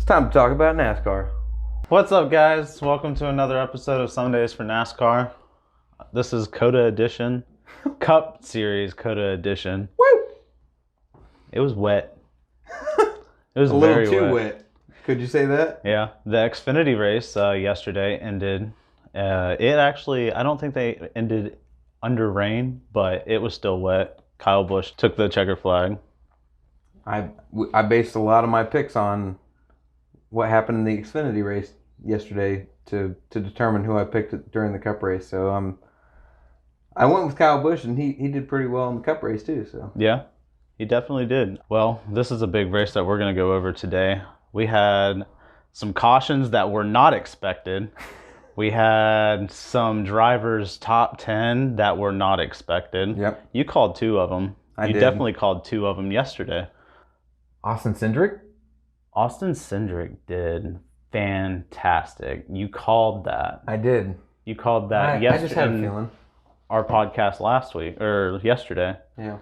It's time to talk about NASCAR. What's up, guys? Welcome to another episode of Sundays for NASCAR. This is COTA edition, Cup Series COTA edition. Woo! It was wet. It was A little very too wet. Could you say that? Yeah, the Xfinity race yesterday ended. It actually, I don't think they ended under rain, but it was still wet. Kyle Busch took the checker flag. I based a lot of my picks on what happened in the Xfinity race yesterday to determine who I picked during the Cup race. So I went with Kyle Busch, and he did pretty well in the Cup race too. So Yeah, he definitely did. Well, this is a big race that we're going to go over today. We had some cautions that were not expected. We had some drivers top 10 that were not expected. Yep. You called two of them. I did. Definitely called two of them yesterday. Austin Cindric? Austin Cindric did fantastic. You called that. I did. You called that yesterday. I just had a feeling. Our podcast last week, or yesterday. Yeah.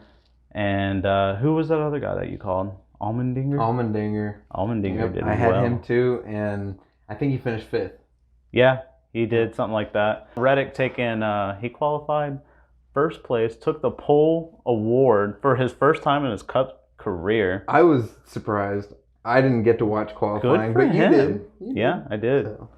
And who was that other guy that you called? Allmendinger? Allmendinger Yep. did I had well. him too, and I think he finished 5th. Yeah, he did something like that. Reddick he qualified first place, took the pole award for his first time in his Cup career. I was surprised. I didn't get to watch qualifying, Good for but him. you did. Yeah, I did. So.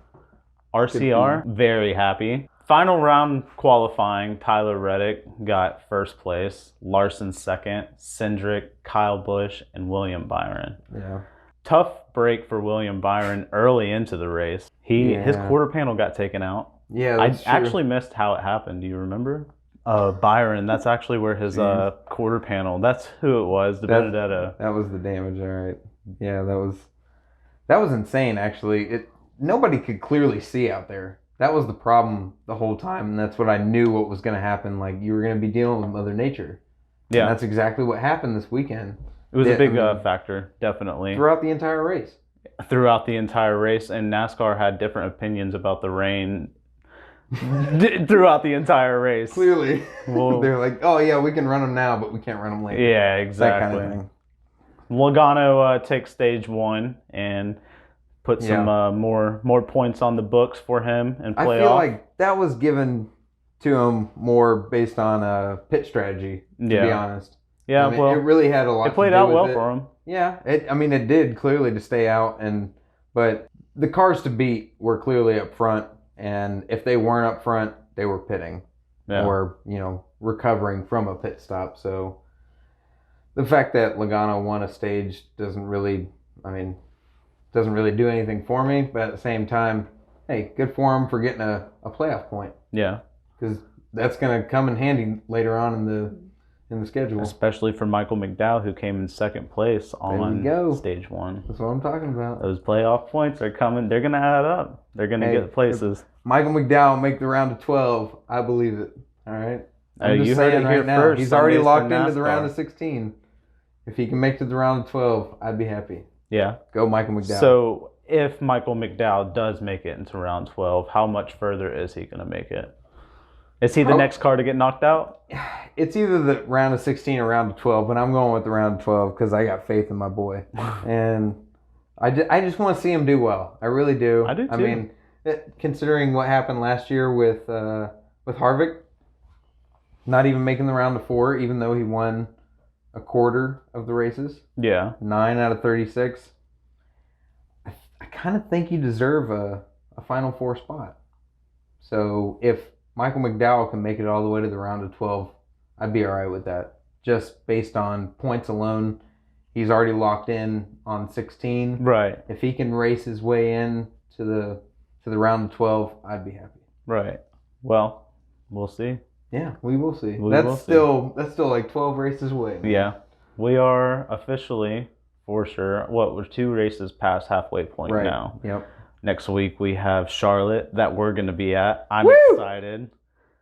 RCR, very happy. Final round qualifying, Tyler Reddick got first place, Larson second, Cindric, Kyle Busch, and William Byron. Yeah. Tough break for William Byron early into the race. His quarter panel got taken out. Yeah, I that's true. actually missed how it happened. Do you remember? Byron, that's actually where his quarter panel, that's who it was, the Benedetto. That was the damage, all right. Yeah, that was insane, actually. Nobody could clearly see out there. That was the problem the whole time, and that's what I knew what was going to happen. Like, you were going to be dealing with Mother Nature. Yeah. And that's exactly what happened this weekend. It was a big factor, definitely. Throughout the entire race. Throughout the entire race, and NASCAR had different opinions about the rain throughout the entire race. Clearly. Well, they're like, oh, yeah, we can run them now, but we can't run them later. Yeah, exactly. That kind of thing. Logano takes stage 1 and put some more points on the books for him and play off. I feel like that was given to him more based on pit strategy, to be honest. Yeah, it really had a lot to do with it. It played out well for him. Yeah, it did clearly to stay out, but the cars to beat were clearly up front, and if they weren't up front, they were pitting or, recovering from a pit stop. So the fact that Logano won a stage doesn't really do anything for me, but at the same time, hey, good for him for getting a playoff point. Yeah. Because that's going to come in handy later on in the schedule. Especially for Michael McDowell, who came in second place on stage 1. That's what I'm talking about. Those playoff points are coming. They're going to add up. They're going to get places. If Michael McDowell make the round of 12, I believe it. All right? I'm just you saying heard it here right now. first. He's already Sundays locked for into the NASCAR. round of 16. If he can make it to the round of 12, I'd be happy. Yeah. Go Michael McDowell. So if Michael McDowell does make it into round 12, how much further is he going to make it? Is he the next car to get knocked out? It's either the round of 16 or round of 12, but I'm going with the round of 12 because I got faith in my boy. And I just want to see him do well. I really do. I do too. I mean, considering what happened last year with Harvick, not even making the round of 4, even though he won a quarter of the races. Yeah. 9 out of 36. I kind of think you deserve a Final 4 spot. So if Michael McDowell can make it all the way to the round of 12, I'd be all right with that. Just based on points alone, he's already locked in on 16. Right. If he can race his way in to the round of 12, I'd be happy. Right. Well, we'll see. Yeah, we will see. That's still like 12 races away. Man. Yeah. We are officially, for sure, we're 2 races past halfway point now. Yep. Next week we have Charlotte that we're going to be at. I'm excited.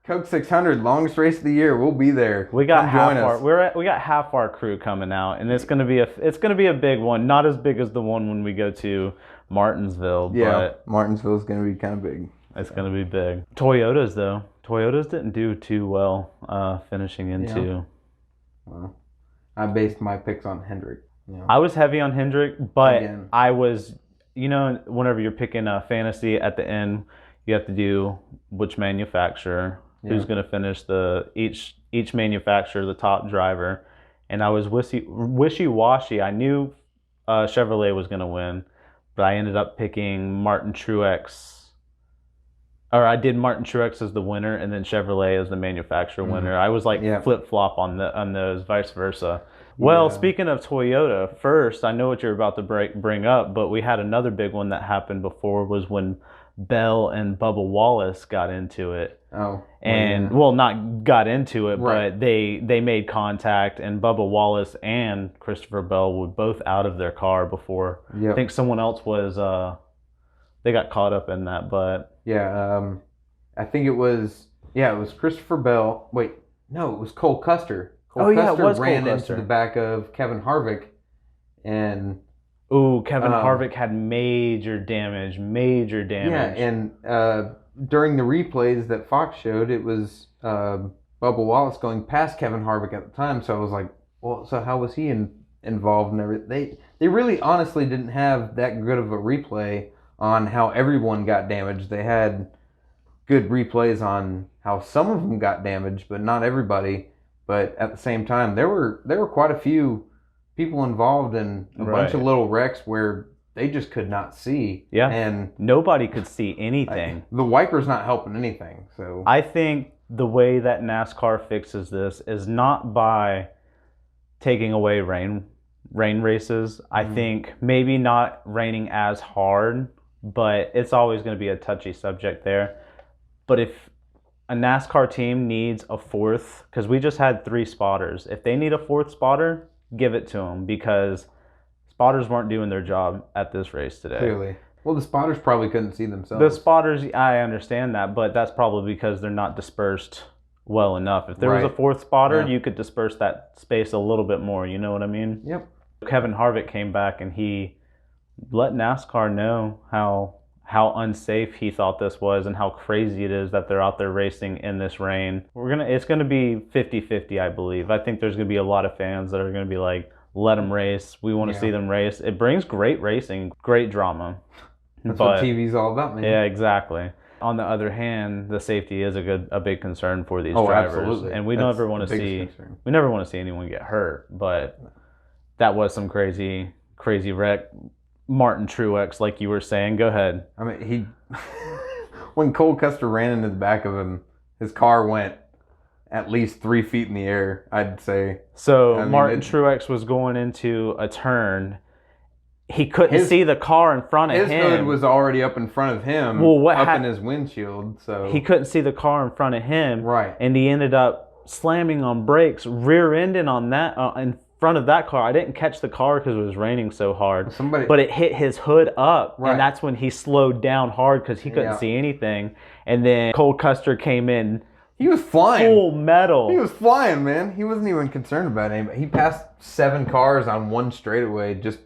Coke 600, longest race of the year. We'll be there. We got half our crew coming out, and it's going to be a big one. Not as big as the one when we go to Martinsville. Yeah, but Martinsville's going to be kind of big. It's going to be big. Toyotas didn't do too well finishing into. Yeah. Well, I based my picks on Hendrick. I was heavy on Hendrick, but again, I was you know, whenever you're picking a fantasy at the end, you have to do which manufacturer, who's going to finish each manufacturer, the top driver. And I was wishy-washy. I knew Chevrolet was going to win, but I ended up picking Martin Truex. Or I did Martin Truex as the winner, and then Chevrolet as the manufacturer winner. I was like flip-flop on those, vice versa. Well, speaking of Toyota, first, I know what you're about to bring up, but we had another big one that happened before, was when Bell and Bubba Wallace got into it. Oh. And, well, not got into it, but they made contact, and Bubba Wallace and Christopher Bell were both out of their car before. I think someone else was, they got caught up in that, but... Yeah, I think it was Christopher Bell. Wait, no, it was Cole Custer. Cole Custer ran into the back of Kevin Harvick, and Kevin Harvick had major damage. Yeah, and during the replays that Fox showed, it was Bubba Wallace going past Kevin Harvick at the time. So I was like, well, so how was he involved in everything? They really honestly didn't have that good of a replay on how everyone got damaged. They had good replays on how some of them got damaged, but not everybody. But at the same time, there were quite a few people involved in a bunch of little wrecks where they just could not see. Yeah, and nobody could see anything. The wiper's not helping anything. So I think the way that NASCAR fixes this is not by taking away rain races. I think maybe not raining as hard, but it's always going to be a touchy subject there. But if a NASCAR team needs a fourth, because we just had 3 spotters, if they need a 4th spotter, give it to them, because spotters weren't doing their job at this race today. Clearly. Well, the spotters probably couldn't see themselves. The spotters, I understand that, but that's probably because they're not dispersed well enough. If there was a 4th spotter, you could disperse that space a little bit more. You know what I mean? Yep. Kevin Harvick came back and he let NASCAR know how unsafe he thought this was and how crazy it is that they're out there racing in this rain. It's gonna be 50-50, I believe. I think there's gonna be a lot of fans that are gonna be like, let them race. We want to see them race. It brings great racing, great drama. That's what TV's all about, man. Yeah, exactly. On the other hand, the safety is a big concern for these drivers. Absolutely. And we never want to see anyone get hurt, but that was some crazy wreck. Martin Truex, like you were saying. Go ahead. I mean, when Cole Custer ran into the back of him, his car went at least 3 feet in the air, I'd say. So Martin Truex was going into a turn. He couldn't see the car in front of him. His hood was already up in front of him, in his windshield. So he couldn't see the car in front of him. Right. And he ended up slamming on brakes, rear-ending on that in front of that car. I didn't catch the car because it was raining so hard. But it hit his hood up, and that's when he slowed down hard because he couldn't see anything. And then Cole Custer came in. He was flying. Full metal. He was flying, man. He wasn't even concerned about anybody. He passed 7 cars on one straightaway just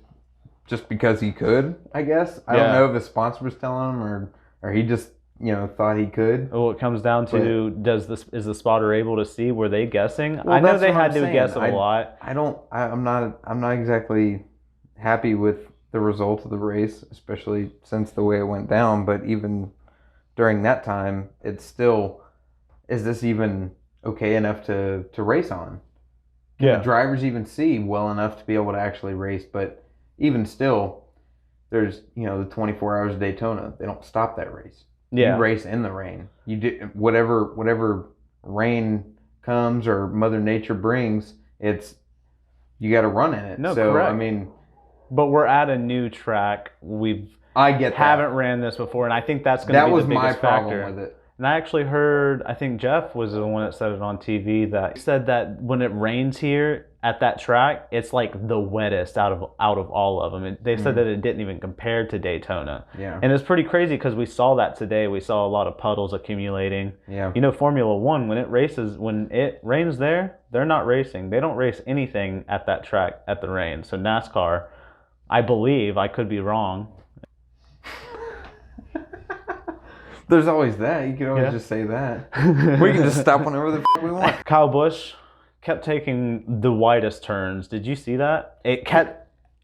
because he could, I guess. I don't know if his sponsor was telling him or he just, thought he could. Well, it comes down to is the spotter able to see? Were they guessing? Well, I know they had to guess a lot. I'm not exactly happy with the result of the race, especially since the way it went down, but even during that time, it's still, is this even okay enough to race on? Can the drivers even see well enough to be able to actually race? But even still, there's, the 24 hours of Daytona. They don't stop that race. Yeah. You race in the rain. You do whatever rain comes or Mother Nature brings, you got to run in it. No, so, correct. I mean, but we're at a new track. Haven't ran this before, and I think that's going to be the biggest factor. That was my problem with it. And I actually heard, I think Jeff was the one that said it on TV, that he said that when it rains here at that track, it's like the wettest out of all of them. They said that it didn't even compare to Daytona. Yeah. And it's pretty crazy because we saw that today. We saw a lot of puddles accumulating. Yeah. Formula One, when it rains there, they're not racing. They don't race anything at that track at the rain. So NASCAR, I believe, I could be wrong. There's always that. You can always just say that. We can just stop whenever the we want. Kyle Busch kept taking the widest turns. Did you see that?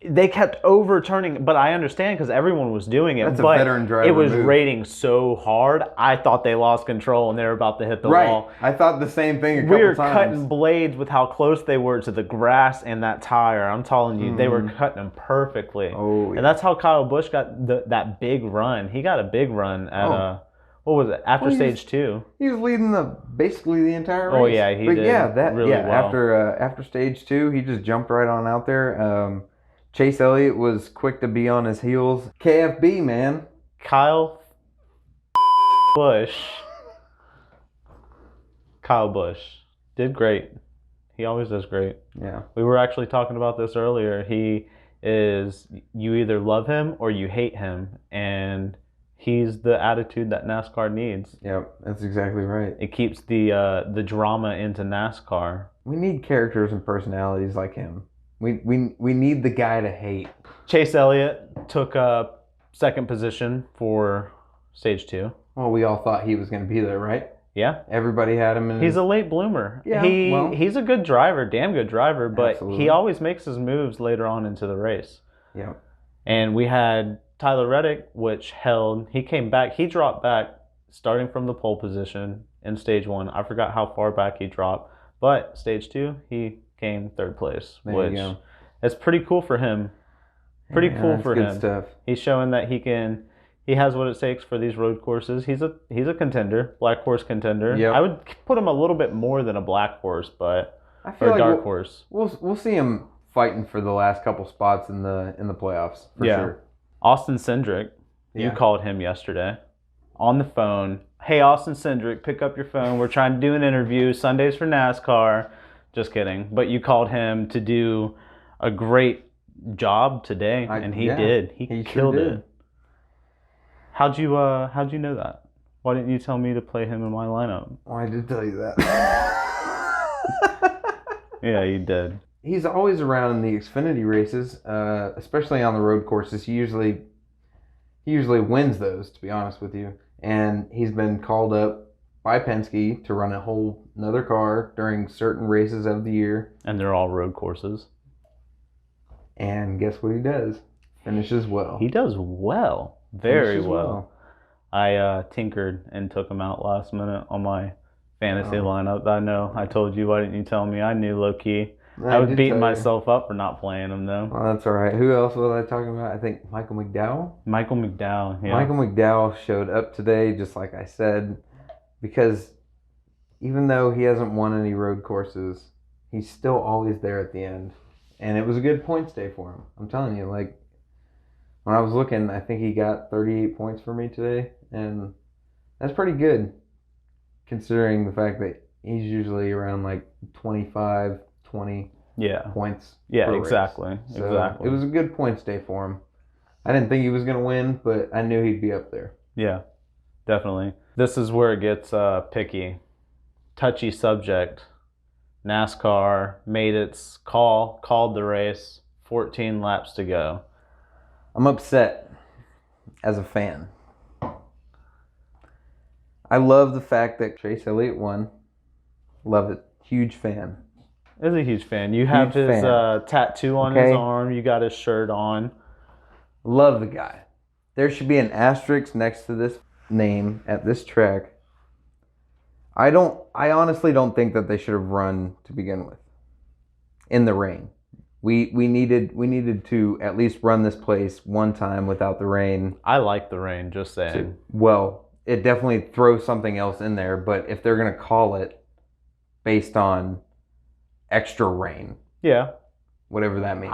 They kept overturning, but I understand because everyone was doing it. That's a but veteran driver it was move. raining so hard, I thought they lost control and they were about to hit the wall. I thought the same thing a couple times. We were cutting blades with how close they were to the grass and that tire. I'm telling you, they were cutting them perfectly. Oh, yeah. And that's how Kyle Busch got that big run. He got a big run at what was it, after stage 2? He was leading basically the entire race. Oh yeah, he did. Really well. After stage 2, he just jumped right on out there. Chase Elliott was quick to be on his heels. KFB, man. Kyle Busch did great. He always does great. Yeah. We were actually talking about this earlier. You either love him or you hate him, and he's the attitude that NASCAR needs. Yep, that's exactly right. It keeps the drama into NASCAR. We need characters and personalities like him. We need the guy to hate. Chase Elliott took second position for stage 2. Well, we all thought he was going to be there, right? Yeah. Everybody had him in He's a late bloomer. Yeah, he's a good driver, damn good driver, but absolutely. he always makes his moves later on into the race. Yeah. And we had Tyler Reddick, he came back. He dropped back starting from the pole position in stage 1. I forgot how far back he dropped, but stage 2, he came third place, which is pretty cool for him. Pretty cool for him. Stuff. He's showing that he has what it takes for these road courses. He's a contender, black horse contender. Yep. I would put him a little bit more than a black horse, but I feel like dark horse. We'll see him fighting for the last couple spots in the playoffs for sure. Austin Cindric, you called him yesterday on the phone. Hey, Austin Cindric, pick up your phone. We're trying to do an interview. Sundays for NASCAR. Just kidding. But you called him to do a great job today, and he did. He killed it. How'd you know that? Why didn't you tell me to play him in my lineup? Well, I did tell you that. Yeah, you did. He's always around in the Xfinity races, especially on the road courses. He usually wins those, to be honest with you. And he's been called up by Penske to run a whole another car during certain races of the year. And they're all road courses. And guess what he does? Finishes well. He does well. Very well. I tinkered and took him out last minute on my fantasy lineup. I know. I told you. Why didn't you tell me? I knew low-key. I was beating myself up for not playing him, though. Well, that's all right. Who else was I talking about? I think Michael McDowell. Michael McDowell, yeah. Michael McDowell showed up today, just like I said, because even though he hasn't won any road courses, he's still always there at the end. And it was a good points day for him. I'm telling you, like, when I was looking, I think he got 38 points for me today. And that's pretty good, considering the fact that he's usually around like 25, 20 points. Yeah, per exactly. Race. So exactly. It was a good points day for him. I didn't think he was going to win, but I knew he'd be up there. Yeah, definitely. This is where it gets picky. Touchy subject. NASCAR made its called the race, 14 laps to go. I'm upset as a fan. I love the fact that Chase Elliott won. Love it. Huge fan. Is a huge fan. You have his tattoo on his arm. You got his shirt on. Love the guy. There should be an asterisk next to this name at this track. I honestly don't think that they should have run to begin with. In the rain. We needed to at least run this place one time without the rain. I like the rain, just saying. It definitely throws something else in there, but if they're going to call it based on extra rain. Yeah. Whatever that means.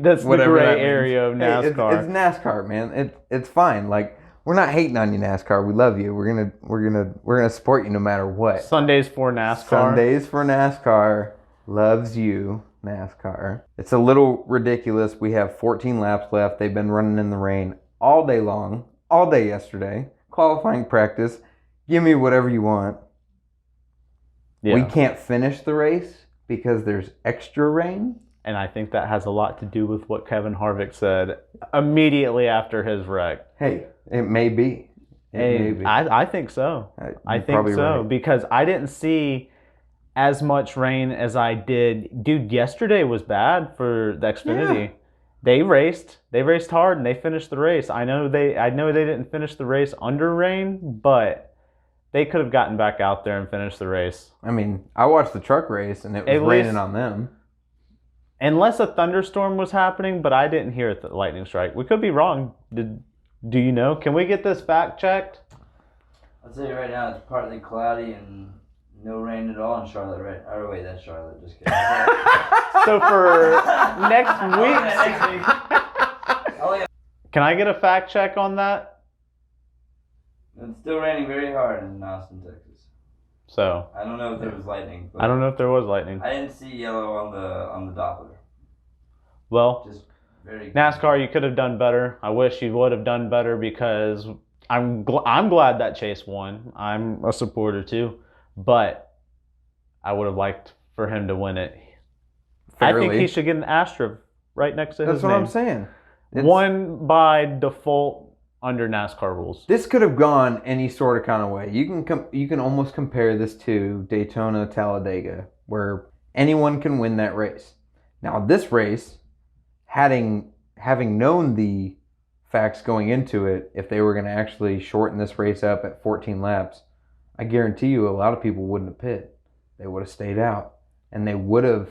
That's the gray area of NASCAR. Hey, it's NASCAR, man. It's fine. Like, we're not hating on you, NASCAR. We love you. We're gonna support you no matter what. Sundays for NASCAR. Sundays for NASCAR loves you, NASCAR. It's a little ridiculous. We have 14 laps left. They've been running in the rain all day long, all day yesterday. Qualifying practice. Give me whatever you want. Yeah. We can't finish the race because there's extra rain. And I think that has a lot to do with what Kevin Harvick said immediately after his wreck. Hey, it may be. I think so. I think so. Right. Because I didn't see as much rain as I did. Dude, yesterday was bad for the Xfinity. They raced hard and they finished the race. I know they didn't finish the race under rain, but they could have gotten back out there and finished the race. I mean, I watched the truck race and it was raining on them. Unless a thunderstorm was happening, but I didn't hear the lightning strike. We could be wrong. Do you know? Can we get this fact checked? I'll tell you right now, it's partly cloudy and no rain at all in Charlotte, right? Oh, wait, that's Charlotte. Just kidding. So for next week, can I get a fact check on that? It's still raining very hard in Austin, Texas. So I don't know if there was lightning. I don't know if there was lightning. I didn't see yellow on the Doppler. Well, just very NASCAR, you could have done better. I wish you would have done better because I'm glad that Chase won. I'm a supporter too, but I would have liked for him to win it. Fairly. I think he should get an asterisk right next to his name. That's what I'm saying. Won by default under NASCAR rules. This could have gone any sort of kind of way. You can almost compare this to Daytona, Talladega, where anyone can win that race. Now this race, having known the facts going into it, if they were going to actually shorten this race up at 14 laps, I guarantee you a lot of people wouldn't have pit. They would have stayed out, and they would have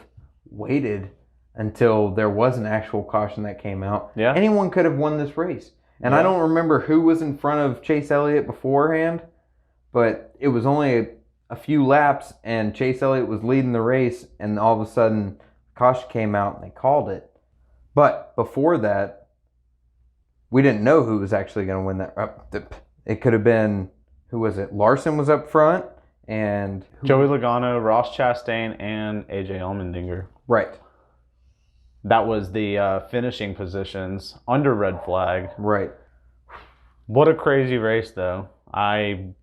waited until there was an actual caution that came out. Yeah. Anyone could have won this race. And yeah. I don't remember who was in front of Chase Elliott beforehand, but it was only a few laps, and Chase Elliott was leading the race, and all of a sudden, caution came out, and they called it. But before that, we didn't know who was actually going to win that. It could have been, who was it? Larson was up front, and Joey Logano, Ross Chastain, and AJ Allmendinger. Right. That was the finishing positions under red flag. Right. What a crazy race, though. I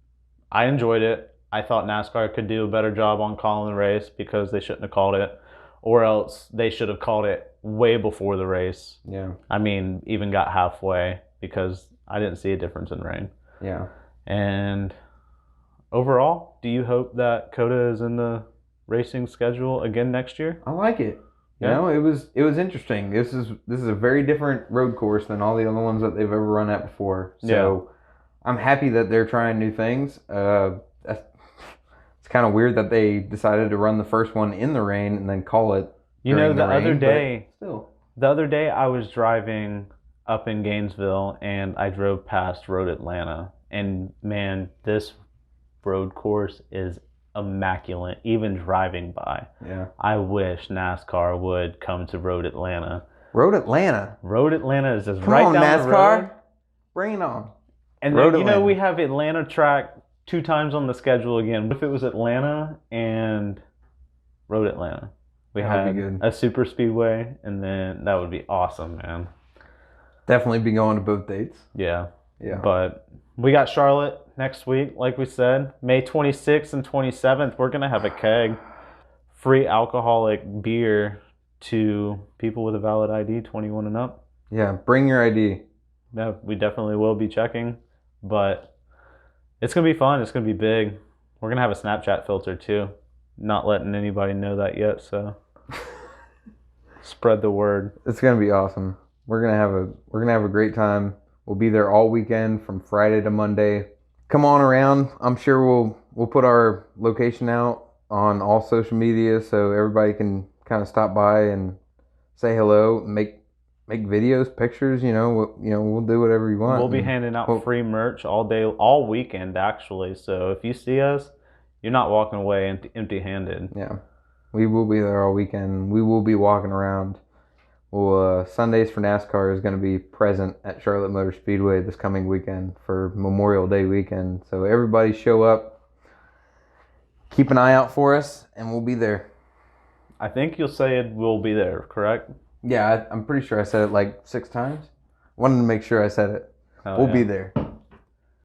enjoyed it. I thought NASCAR could do a better job on calling the race because they shouldn't have called it, or else they should have called it way before the race. Yeah. I mean, even got halfway because I didn't see a difference in rain. Yeah. And overall, do you hope that COTA is in the racing schedule again next year? I like it. You know, it was interesting. This is a very different road course than all the other ones that they've ever run at before. So I'm happy that they're trying new things. It's kind of weird that they decided to run the first one in the rain and then call it. You know, the other day I was driving up in Gainesville and I drove past Road Atlanta, and man, this road course is immaculate, even driving by. Yeah. I wish NASCAR would come to Road Atlanta. Road Atlanta? Road Atlanta is just come right on, down NASCAR. the road. Bring it on. And then, you know, we have Atlanta track 2 times on the schedule again. What if it was Atlanta and Road Atlanta? We had a super speedway, and then that would be awesome, man. Definitely be going to both dates. Yeah. Yeah. But we got Charlotte next week, like we said. May 26th and 27th, we're going to have a keg. Free alcoholic beer to people with a valid ID, 21 and up. Yeah, bring your ID. Yeah, we definitely will be checking. But it's going to be fun. It's going to be big. We're going to have a Snapchat filter, too. Not letting anybody know that yet, so spread the word. It's going to be awesome. We're going to have a great time. We'll be there all weekend from Friday to Monday. Come on around. I'm sure we'll put our location out on all social media so everybody can kind of stop by and say hello, make videos, pictures, we'll do whatever you want. We'll be handing out free merch all day, all weekend actually. So if you see us, you're not walking away empty-handed. Yeah. We will be there all weekend. We will be walking around. Well, Sundays for NASCAR is going to be present at Charlotte Motor Speedway this coming weekend for Memorial Day weekend. So everybody show up, keep an eye out for us, and we'll be there. I think you'll say we'll be there, correct? Yeah, I'm pretty sure I said it like 6 times. Wanted to make sure I said it. We'll be there.